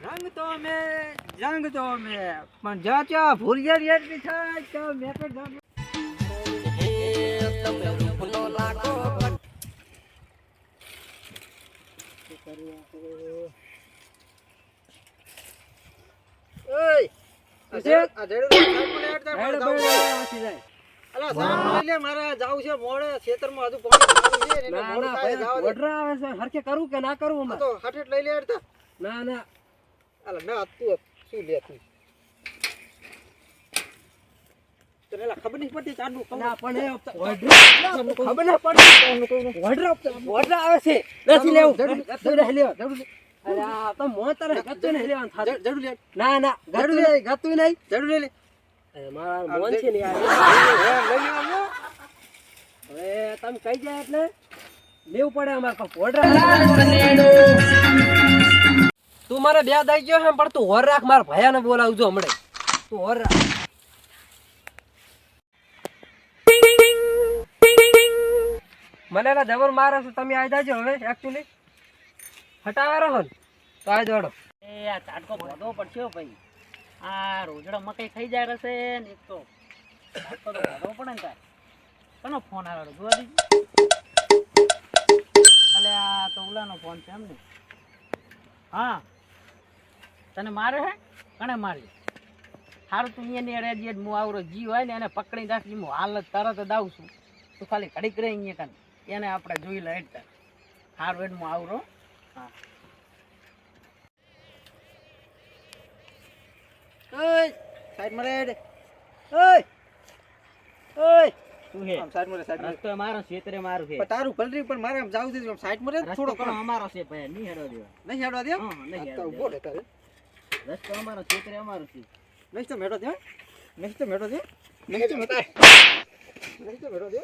રંગ તો મેં જંગ તો મેં પણ જ્યાં ભૂરિયા રેટ બી થાય તો મેં તો જંગ હરખે કરું કે ના કરું તો હઠેટ લઈ લે ના ના અલા ના તું શું લે તું તને ખબર નહીં પડતી ચાડનું ના પણ ખબર ના પડતી ઓર્ડર આવે છે નથી લેવું જરૂર અરે આ તો મોતરે ગતું નહીં લેવાનું થાતું જરૂર લે ના ના ગતું લે ગતું નહીં જરૂર લે અરે મારા મોન છે ને યાર લઈ લેવાનું હવે તમે કહી જાય એટલે લેવું પડે અમાર પાસે ઓર્ડર તું મારે બે દઈ ગયો હે પણ તું હોર રાખ મારા ભયાને બોલાવજો હમણે તું હોર રાખ મને એના જબર મારે છે તમે આવી જાજો હવે એકચ્યુઅલી હટાવા રહો ને તો આવી દોડો એ આ ચાટકો ભરવો પડશે ભાઈ આ રોજડો મકઈ ખાઈ જાય રહેશે ને એક તો ચાટકો તો ભરવો પડે ને તાર કોનો ફોન આવ્યો જોવા દીધી અલે આ તો ઉલાનો ફોન છે એમ ને હા તને મારે હે કણે મારી સારું તું અહીંયા ને રેડી હું આવરો જીવ હોય ને એને પકડી રાખી હું હાલ તરત જ આવું છું તું ખાલી ઘડીક રહી અહીંયા કાને એને આપણે જોઈ લે એટલે સારું એટલે હું આવરો હા ઓય સાઈડ માં રે ઓય ઓય તું હે સાઈડ માં રસ્તો મારો ક્ષેત્રે મારું છે પણ તારું ભલરી પણ મારે આમ જાવ દે સાઈડ માં રે થોડો ઘણો અમારો છે ભાઈ નહીં હેડવા દેવા નહીં હેડવા દે હા નહીં તો ઉભો રે તારે રસ્તો અમારો ક્ષેત્રે અમારો છે નહીં તો મેળો દે નહીં તો મેળો દે નહીં તો મેળો નહીં તો મેળો દે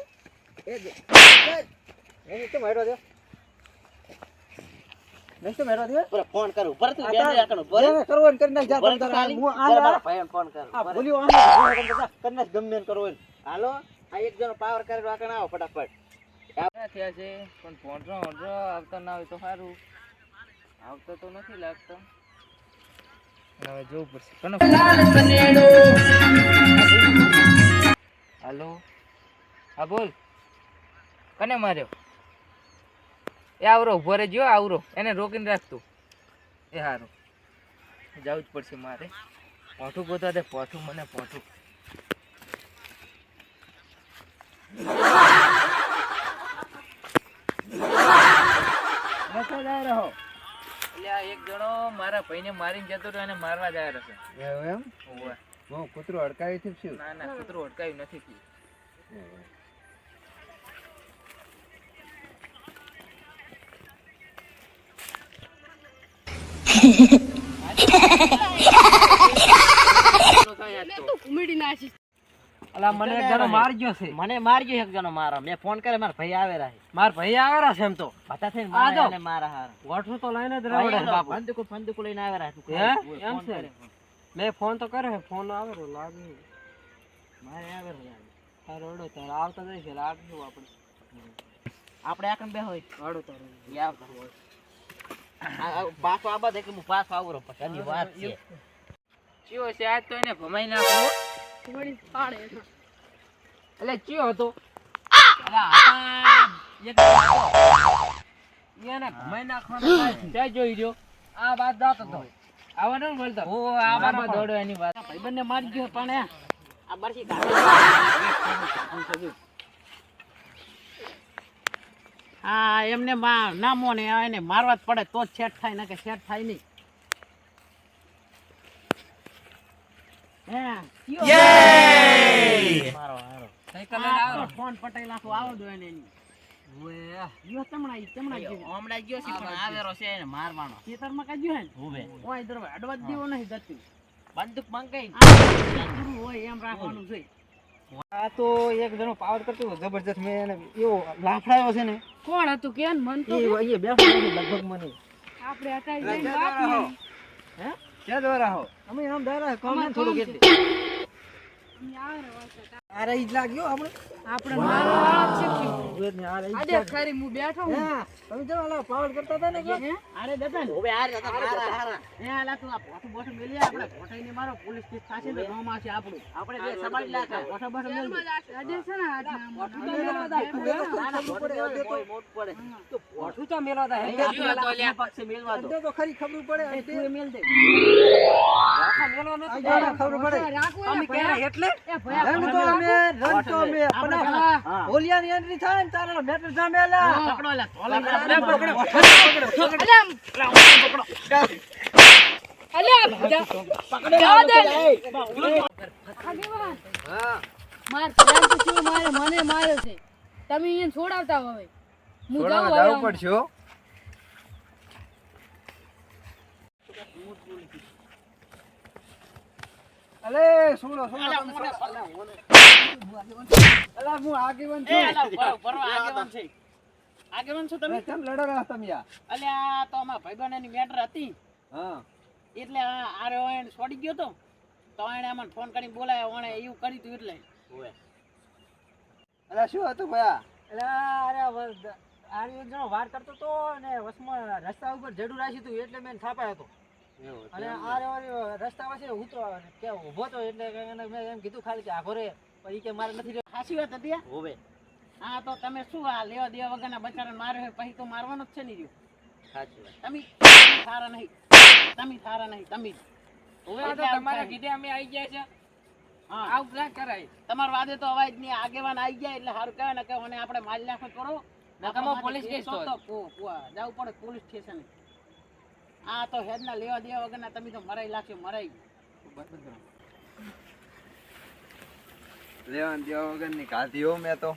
એ દે નહીં તો મેળો દે નહીં તો મેળો દે પર ફોન કરું પર તું બે આકનો પર કરવાનું કરી નાખ જા હું આ ભાઈ ફોન કર આ ભૂલ્યો આ કરી નાખ ગમે એમ કરવું હાલો આ એક જણો પાવર કરી રાખણ આવો ફટાફટ થયા છે પણ ફોનરો આવતા ના હોય તો સારું આવતો તો નથી લાગતો હવે જોવું પડશે હાલો હા બોલ કને માર્યો એ આવરો ઉભો રે જો આવરો એને રોકીને રાખતું એ સારું જવું જ પડશે મારે પોઠું ગોતવા દે પોઠું મને પોઠું એટલે આ એક જણો મારા ભાઈને મારીને જતો રહ્યો અને મારવા જાય રહેશે એમ ઓવે હું કૂતરો અડકાવી થી છું ના ના કૂતરું અટકાયું નથી થયું અલા મને એક જણો મારજો છે મને મારજો એક જણો મારો મે ફોન કરે માર ભાઈ આવેલા છે માર ભાઈ આવેલા છે એમ તો પતા થઈને આ જો. મારે મારા હાર વોટરું તો લઈને જ રહેવડે બાપુ બંદૂક લઈને આવેલા તું હે એમ છે મેં ફોન તો કર્યો ફોન આવેલો લાગે મારે આવેલા તારોડો તાર આવતા જઈ છે લાગજો આપણે આપણે આકણ બે હોય આડો તારો યાર પાછો આબા દે કે હું પાછો આવરો પછાની વાત છે ચિયો છે આજ તો એને ભમાઈ નાખો થોડી પાડે એટલે ચિયો હતો અલા આ એક એને ભમાઈ નાખવાનો ત્યાં જોઈ રહ્યો આ વાત જાતો તો આવા ન બોલતો ઓ આ આમાં દોડો એની વાત ભાઈબંધને મારી ગયો પણ આ બરસી હા એમને ના મોને એને મારવા જ પડે તો જ સેટ થાય ને કે સેટ થાય નહીં મારો હારો સાયકલ લઈને આવો ફોન પટાઈ નાખો આવો દો એને ઓય યો ચમણા ગયો હમણાં ગયો છે પણ આવેરો છે એને મારવાનો ખેતરમાં કાજ્યો હે હોવે ઓય દર અડવા દેવો નહીં દતું બંદૂક મંગાઈ ગુરુ હોય એમ રાખવાનું છે આ તો એક જણો પાવર કરતો જબરજસ્ત મેં એને એવો લાફડાયો છે ને કોણ હતું કેન મન તો એ અહીંયા બેઠો લગભગ મને આપણે અટાઈ જઈને વાત નહીં હે ક્યાં દોરા હો અમે આમ દોરા કોમ થોડું કેટલી અમે આવે વાત આરે ઈ જ લાગ્યો આપણે આપણે મારવાળા જ શીખ્યું. હવે ને આરે ઈ જ આડે ખરી હું બેઠો હું. હા તમે જો આલા પાવર કરતા હતા ને કે હે? આરે દતન હવે આરે હતા હારા એ આલા તું આ પોઠું બોઠું મેલી આપણે પોઠાઈને મારો પોલીસ કેસ થાશે તો ગામમાં છે આપણું આપણે બે સંભાળી નાખે પોઠા બોઠા મેલ દે આડે છે ને આજ નામ. પોઠું તો મેલો દા ખબર પડે અડે તો મોટ પડે તો પોઠું તો મેલો દા હે પક્ષે મેલવા દો અડે તો ખરી ખબર પડે એ તું એ મેલ દે આખા મેલો નથી ખબર પડે રાખવું તમે એ ભયા. ક્યારે એટલે એ ભયા રન તો મે પણ હા. બોલિયાની એન્ટ્રી થાય ને તારા મેટર જામેલા પકડો લે તોલે અલ્યા જવા દે. આગેવાન. હા માર ફ્રેન્ડ તો શું મને માર્યો છે. તમે એને છોડાવતા હવે. હું જાઉં હવે આમ. પડશે અલે સુણો અલા હું આગેવાન એ છું આલા બરો આગેવાન છે આગેવાન છો તમે કેમ લડો રહ્યા તમે યાર અલ્યા તો અમારા ભાઈબંધની મેટર હતી હા એટલે આરે ઓણ છોડી ગયો તો એને અમને ફોન કરીને બોલાયો ઓણે એવું કર્યું તું એટલે અલા શું હતું ભયા અરે આરે એક જણો વાર કરતો તો અને વસમાં રસ્તા ઉપર જડું રાખ્યું હતું એટલે મેં થાપાયો હતો અને આરે રસ્તા પાસે ઉતરો કે ઊભો તો એટલે એને મેં એમ કીધું ખાલી કે આખો રે પછી કે મારે નથી ખાસી વાત હતી હોવે હા તો તમે શું આ લેવા દેવા વગરના બચારાને માર્યો હોય પછી તો મારવાનો જ છે ને રહ્યો સાચી વાત તમે સારા નહીં તમે હવે તો તમારા કીધે અમે આવી ગયા છે હા આવું ના કરાય તમારા વાદે તો અવાજ નહીં આગેવાન આવી ગયા એટલે સારું કહેવાય ને કે મને આપણે મારી નાખો કરો નકામો પોલીસ કેસ તો જવું પડે પોલીસ સ્ટેશન આ તો હેડના લેવા દેવા વગરના તમે તો મરાઈ લાગશો મરાઈ લેવાન દેવા વગર ની કાઢી હો મેં તો